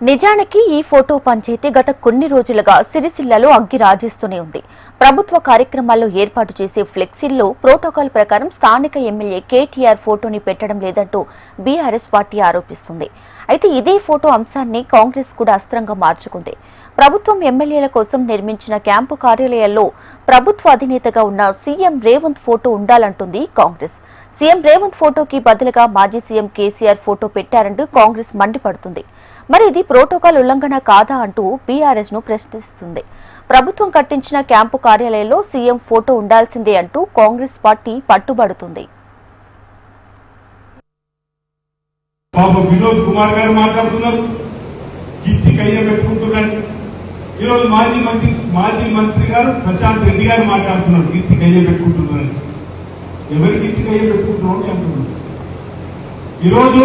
నిజానికి ఈ ఫోటో పంచాయతీ గత కొన్ని రోజులుగా సిరిసిల్లలో అగ్గి రాజేస్తూనే ఉంది. ప్రభుత్వ కార్యక్రమాల్లో ఏర్పాటు చేసే ఫ్లెక్సీల్లో ప్రోటోకాల్ ప్రకారం స్థానిక ఎమ్మెల్యే కేటీఆర్ ఫోటోని పెట్టడం లేదంటూ బీఆర్ఎస్ పార్టీ ఆరోపిస్తుంది. అయితే ఇదే ఫోటో అంశాన్ని కాంగ్రెస్ కూడా అస్త్రంగా మార్చుకుంది. ప్రభుత్వం ఎమ్మెల్యేల కోసం నిర్మించిన క్యాంపు కార్యాలయాల్లో ప్రభుత్వ అధినేతగా ఉన్న సీఎం రేవంత్ ఫోటో ఉండాలంటుంది కాంగ్రెస్. సీఎం రేవంత్ ఫోటోకి బదులుగా మాజీ సీఎం కేసీఆర్ ఫోటో పెట్టారంటూ కాంగ్రెస్ మండిపడుతుంది. మరి ఇది ప్రోటోకాల్ ఉల్లంఘన కాదా అంటూ బీఆర్ఎస్ ను ప్రశ్నిస్తుంది. ప్రభుత్వం కట్టించిన క్యాంపు కార్యాలయంలో సీఎం ఫోటో ఉండాల్సిందే అంటూ కాంగ్రెస్ పార్టీ పట్టుబడుతుంది. వినోద్ కుమార్ గారు మాట్లాడుతున్నారు, గిచ్చి కయ్య పెట్టుకుంటున్నారు. ఈరోజు మాజీ మంత్రి గారు ప్రశాంత్ రెడ్డి గారు మాట్లాడుతున్నారు, గిచ్చి కయ్య పెట్టుకుంటున్నారు. ఎవరికి గిచ్చి కయ్య పెట్టుకుంటున్నాం అంటున్నారు. ఈరోజు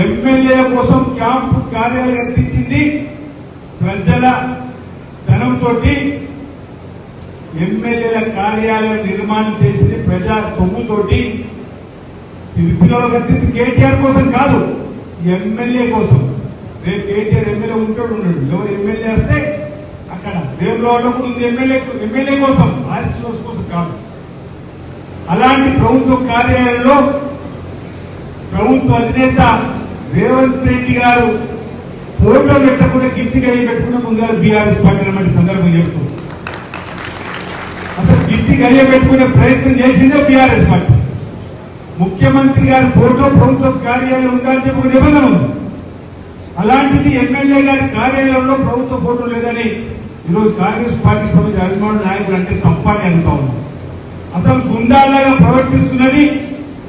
ఎమ్మెల్యేల కోసం క్యాంపు కార్యాలయం కట్టించింది ప్రజల ధనంతో. ఎమ్మెల్యేల కార్యాలయం నిర్మాణం చేసింది ప్రజా సొమ్ముతోటి. సిరిసిల్లలో కట్టింది కేటీఆర్ కోసం కాదు, ఎమ్మెల్యే కోసం. రేపు కేటీఆర్ ఎమ్మెల్యే ఉన్నాడు, ఎవరు ఎమ్మెల్యే వస్తే అక్కడ వేములవాడలో ఉంది ఎమ్మెల్యే కోసం, ఆర్ఎస్ఎస్ కోసం కాదు. అలాంటి ప్రభుత్వ కార్యాలయంలో ప్రభుత్వ అధినేత రేవంత్ రెడ్డి గారు ఫోటో పెట్టకుండా గిచ్చిగా పెట్టుకున్న ముందుగా బీఆర్ఎస్ పార్టీ అన్నమాట సందర్భం చెప్తుంది. అసలు గిచ్చిగా పెట్టుకునే ప్రయత్నం చేసిందే బీఆర్ఎస్ పార్టీ. ముఖ్యమంత్రి గారి ఫోటో ప్రభుత్వ కార్యాలయం ఉండాలని చెప్పి ఒక నిబంధన ఉంది. అలాంటిది ఎమ్మెల్యే గారి కార్యాలయంలో ప్రభుత్వ ఫోటో లేదని ఈరోజు కాంగ్రెస్ పార్టీ సంబంధించిన అభిమానుల నాయకులు అంటే తప్పని అనుతా ఉన్నారు. అసలు గుండాలాగా ప్రవర్తిస్తున్నది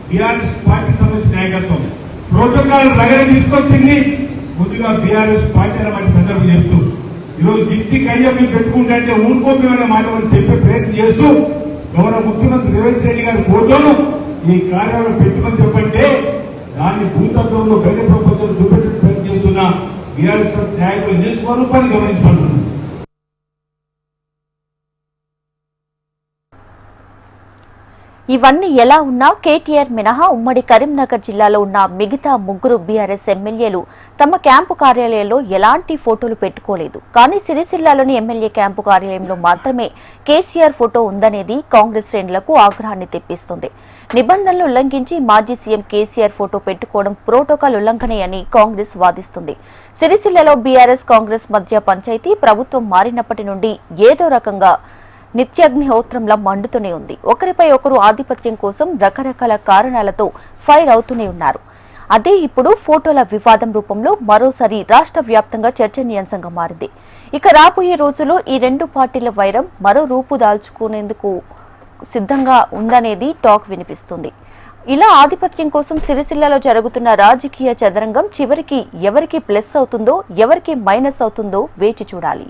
బీఆర్ఎస్ పార్టీ సంబంధించిన నాయకత్వం. ప్రోటోకాల్ రగడ తీసుకొచ్చింది ముందుగా బీఆర్ఎస్ పార్టీ అన్నమాట సందర్భం చెప్తూ ఈరోజు గిచ్చి కయ్య మీరు పెట్టుకుంటే ఊరుకోమేమనే మాట చెప్పే ప్రయత్నం చేస్తూ గౌరవ ముఖ్యమంత్రి రేవంత్ రెడ్డి గారి ఫోటోను ఈ కార్యాలయంలో పెట్టుమని చెప్పంటే దాన్ని భూతత్వంలో బయట ప్రపంచంలో చూపెట్టే ప్రయత్నం చేస్తున్న బీఆర్ఎస్ పార్టీ నాయకులు నిస్వరూపాన్ని గమనించబడుతున్నారు. ఇవన్నీ ఎలా ఉన్నా కేటీఆర్ మినహా ఉమ్మడి కరీంనగర్ జిల్లాలో ఉన్న మిగతా ముగ్గురు బీఆర్ఎస్ ఎమ్మెల్యేలు తమ క్యాంపు కార్యాలయంలో ఎలాంటి ఫోటోలు పెట్టుకోలేదు. కానీ సిరిసిల్లాలోని ఎమ్మెల్యే క్యాంపు కార్యాలయంలో మాత్రమే కేసీఆర్ ఫోటో ఉందనేది కాంగ్రెస్ శ్రేణులకు ఆగ్రహాన్ని తెప్పిస్తుంది. నిబంధనలు ఉల్లంఘించి మాజీ సీఎం కేసీఆర్ ఫోటో పెట్టుకోవడం ప్రోటోకాల్ ఉల్లంఘనే అని కాంగ్రెస్ వాదిస్తుంది. సిరిసిల్లలో బీఆర్ఎస్ కాంగ్రెస్ మధ్య పంచాయతీ ప్రభుత్వం మారినప్పటి నుండి ఏదో రకంగా నిత్యాగ్నిహోత్రంలా మండుతూనే ఉంది. ఒకరిపై ఒకరు ఆధిపత్యం కోసం రకరకాల కారణాలతో ఫైర్ అవుతూనే ఉన్నారు. అదే ఇప్పుడు ఫోటోల వివాదం రూపంలో మరోసారి రాష్ట్ర వ్యాప్తంగా చర్చనీయాంశంగా మారింది. ఇక రాబోయే రోజుల్లో ఈ రెండు పార్టీల వైరం మరో రూపు దాల్చుకునేందుకు సిద్ధంగా ఉందనేది టాక్ వినిపిస్తుంది. ఇలా ఆధిపత్యం కోసం సిరిసిల్లలో జరుగుతున్న రాజకీయ చదరంగం చివరికి ఎవరికి ప్లస్ అవుతుందో ఎవరికి మైనస్ అవుతుందో వేచి చూడాలి.